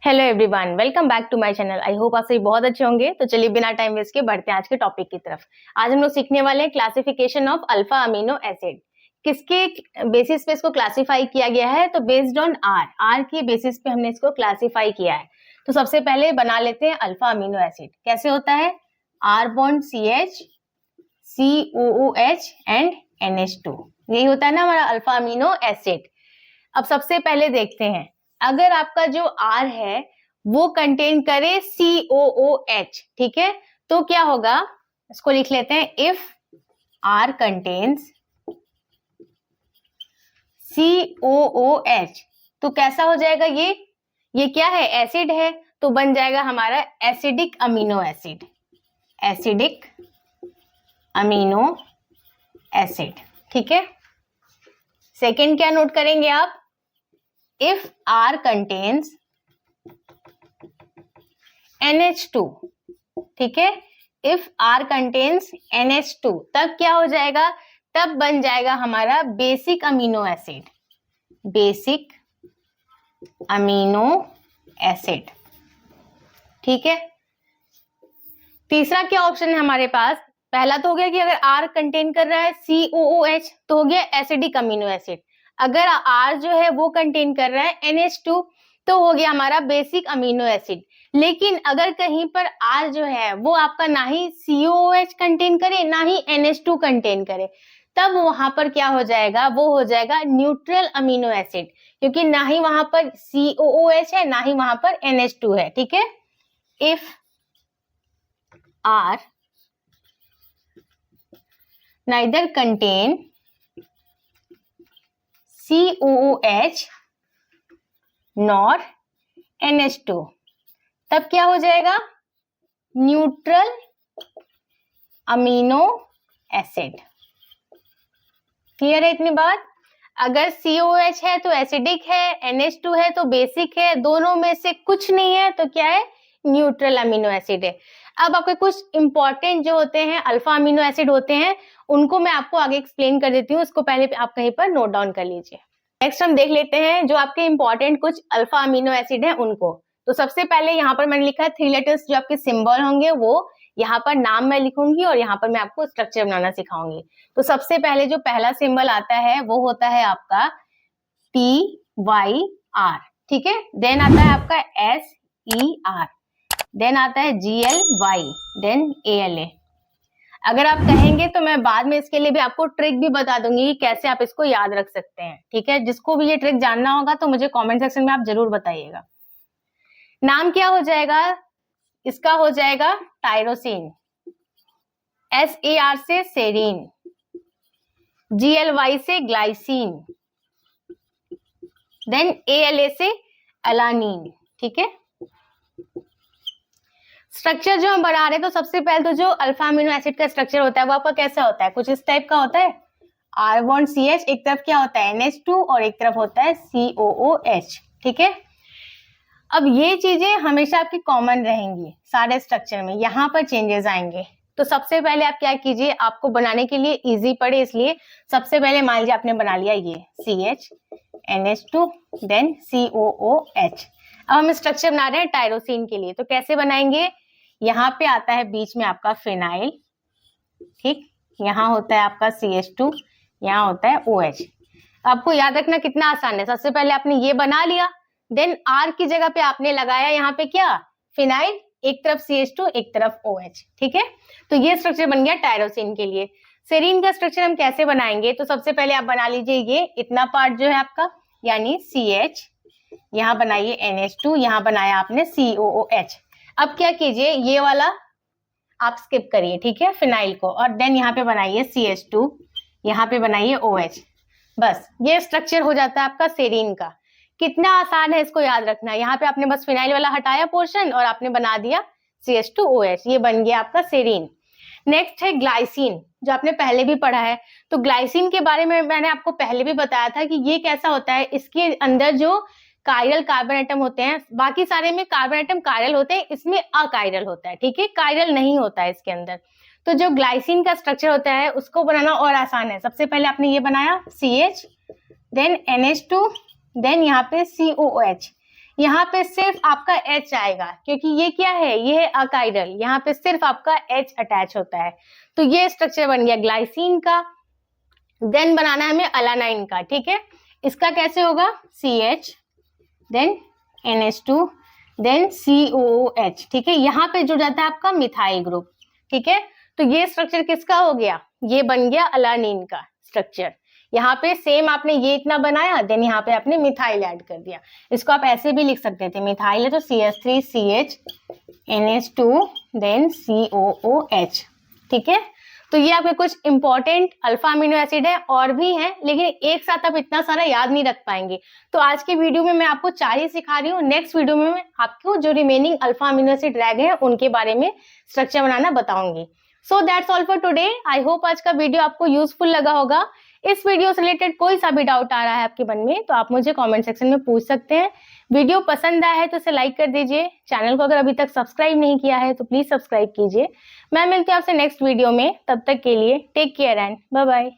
Hello everyone, welcome back to my channel. I hope आप सभी बहुत अच्छे होंगे। तो चलिए बिना टाइम वेस्ट के बढ़ते हैं आज के टॉपिक की तरफ। आज हम लोग सीखने वाले हैं classification of alpha amino acid. किसके बेसिस पे इसको क्लासिफाई किया गया है? तो बेस्ड ऑन आर के बेसिस पे हमने इसको क्लासिफाई किया है। तो सबसे पहले बना लेते हैं अल्फा अमीनो एसिड। कैसे होता है? R bond CH, COOH and NH2। यही होता है ना हमारा अल्फा अमीनो एसिड। अब सबसे पहले देखते हैं, अगर आपका जो R है वो कंटेन करे COOH, ठीक है, तो क्या होगा? इसको लिख लेते हैं, इफ R कंटेन्स COOH, तो कैसा हो जाएगा? ये क्या है? एसिड है, तो बन जाएगा हमारा acidic amino acid. Acidic amino acid, ठीक है। सेकेंड क्या नोट करेंगे आप? If R contains NH2, ठीक है, if R contains NH2, तब क्या हो जाएगा? तब बन जाएगा हमारा basic amino acid. Basic amino acid, ठीक है। तीसरा क्या ऑप्शन है हमारे पास? पहला तो हो गया कि अगर R कंटेन कर रहा है COOH तो हो गया एसिडिक अमीनो एसिड। अगर R जो है वो कंटेन कर रहा है NH2 तो हो गया हमारा बेसिक अमीनो एसिड। लेकिन अगर कहीं पर R जो है वो आपका ना ही COOH कंटेन करे ना ही NH2 कंटेन करे, तब वहां पर क्या हो जाएगा? वो हो जाएगा न्यूट्रल अमीनो एसिड, क्योंकि ना ही वहां पर COOH है ना ही वहां पर NH2 है, ठीक है। If R neither contain COOH nor NH2, तब क्या हो जाएगा? Neutral amino acid. क्लियर है इतनी बात? अगर COOH है तो एसिडिक है, NH2 है तो बेसिक है, दोनों में से कुछ नहीं है तो क्या है? न्यूट्रल अमीनो एसिड है। अब आपके कुछ इंपॉर्टेंट जो होते हैं अल्फा अमीनो एसिड होते हैं, उनको मैं आपको आगे एक्सप्लेन कर देती हूँ, उसको पहले आप कहीं पर नोट डाउन कर लीजिए। नेक्स्ट हम देख लेते हैं जो आपके इंपॉर्टेंट कुछ अल्फा अमीनो एसिड है उनको। तो सबसे पहले यहाँ पर मैंने लिखा है 3 लेटर्स, जो आपके सिंबल होंगे वो यहाँ पर नाम मैं लिखूंगी और यहाँ पर मैं आपको स्ट्रक्चर बनाना सिखाऊंगी। तो सबसे पहले जो पहला सिंबल आता है वो होता है आपका TYR, ठीक है। देन आता है आपका SER, देन आता है GLY, देन ALA। अगर आप कहेंगे तो मैं बाद में इसके लिए भी आपको ट्रिक भी बता दूंगी कि कैसे आप इसको याद रख सकते हैं, ठीक है। जिसको भी ये ट्रिक जानना होगा तो मुझे कमेंट सेक्शन में आप जरूर बताइएगा। नाम क्या हो जाएगा इसका? हो जाएगा टायरोसिन। SAR से सेरीन, GLY से ग्लाइसिन, देन ALA से अलानीन, ठीक है। स्ट्रक्चर जो हम बना रहे हैं, तो सबसे पहले तो जो अल्फा अमीनो एसिड का स्ट्रक्चर होता है वो आपका कैसा होता है? कुछ इस टाइप का होता है। R बॉन्ड CH, एक तरफ क्या होता है? NH2 और एक तरफ होता है COOH, ठीक है। अब ये चीजें हमेशा आपकी कॉमन रहेंगी सारे स्ट्रक्चर में, यहाँ पर चेंजेस आएंगे। तो सबसे पहले आप क्या कीजिए, आपको बनाने के लिए इजी पड़े इसलिए सबसे पहले मान लीजिए आपने बना लिया ये CH, NH2, देन COOH। अब हम स्ट्रक्चर बना रहे हैं टायरोसिन के लिए, तो कैसे बनाएंगे? यहाँ पे आता है बीच में आपका फिनाइल, ठीक, यहाँ होता है आपका CH2, यहाँ होता है OH। आपको याद रखना कितना आसान है। सबसे पहले आपने ये बना लिया, देन R की जगह पे आपने लगाया यहाँ पे क्या? फिनाइल, एक तरफ CH2 एक तरफ OH, ठीक है। तो ये स्ट्रक्चर बन गया टायरोसिन के लिए। सेरीन का स्ट्रक्चर हम कैसे बनाएंगे? तो सबसे पहले आप बना लीजिए ये इतना पार्ट जो है आपका, यानी CH, यहाँ बनाइए NH2, यहाँ बनाया आपने COOH। अब क्या कीजिए, ये वाला आप स्किप करिए, ठीक है, फिनाइल को, और देन यहाँ पे बनाइए CH2, यहाँ पे बनाइए OH। बस ये स्ट्रक्चर हो जाता है आपका सेरीन का। कितना आसान है इसको याद रखना। यहाँ पे आपने बस फिनाइल वाला हटाया पोर्शन और आपने बना दिया CH2OH, ये बन गया आपका सेरीन। नेक्स्ट है ग्लाइसिन, जो आपने पहले भी पढ़ा है। तो ग्लाइसिन के बारे में मैंने आपको पहले भी बताया था कि ये कैसा होता है। इसके अंदर जो कायरल कार्बन एटम होते हैं, बाकी सारे में कार्बन एटम कायरल होते हैं, इसमें अकायरल होता है, ठीक है, कायरल नहीं होता है इसके अंदर। तो जो ग्लाइसिन का स्ट्रक्चर होता है उसको बनाना और आसान है। सबसे पहले आपने ये बनाया CH, देन NH2, देन यहाँ पे COOH, यहाँ पे सिर्फ आपका H आएगा, क्योंकि ये क्या है, ये है अकाइरल, यहाँ पे सिर्फ आपका H अटैच होता है। तो ये स्ट्रक्चर बन गया ग्लाइसिन का। देन बनाना है हमें अलानाइन का, ठीक है। इसका कैसे होगा, CH, then NH2, then COOH, ठीक है। यहाँ पे जुड़ जाता है आपका मिथाइल ग्रुप, ठीक है। तो ये स्ट्रक्चर किसका हो गया, ये बन गया अलानिन का स्ट्रक्चर। यहाँ पे सेम आपने ये इतना बनाया, देन यहाँ पे आपने मिथाइल ऐड कर दिया। इसको आप ऐसे भी लिख सकते थे, मिथाइल है तो CH3CH NH2 देन COOH, ठीक है। तो ये आपके कुछ इंपॉर्टेंट अल्फा अमीनो एसिड है, और भी हैं, लेकिन एक साथ आप इतना सारा याद नहीं रख पाएंगे। तो आज की वीडियो में मैं आपको 4 ही सिखा रही हूँ। नेक्स्ट वीडियो में मैं आपको जो रिमेनिंग अल्फा अमीनो एसिड रह गए हैं उनके बारे में स्ट्रक्चर बनाना बताऊंगी। So that's all for today. I hope आज का वीडियो आपको यूजफुल लगा होगा। इस वीडियो से रिलेटेड कोई सा भी डाउट आ रहा है आपके मन में तो आप मुझे कमेंट सेक्शन में पूछ सकते हैं। वीडियो पसंद आया है तो इसे लाइक कर दीजिए। चैनल को अगर अभी तक सब्सक्राइब नहीं किया है तो प्लीज सब्सक्राइब कीजिए। मैं मिलती हूँ आपसे नेक्स्ट वीडियो में, तब तक के लिए take care and bye bye.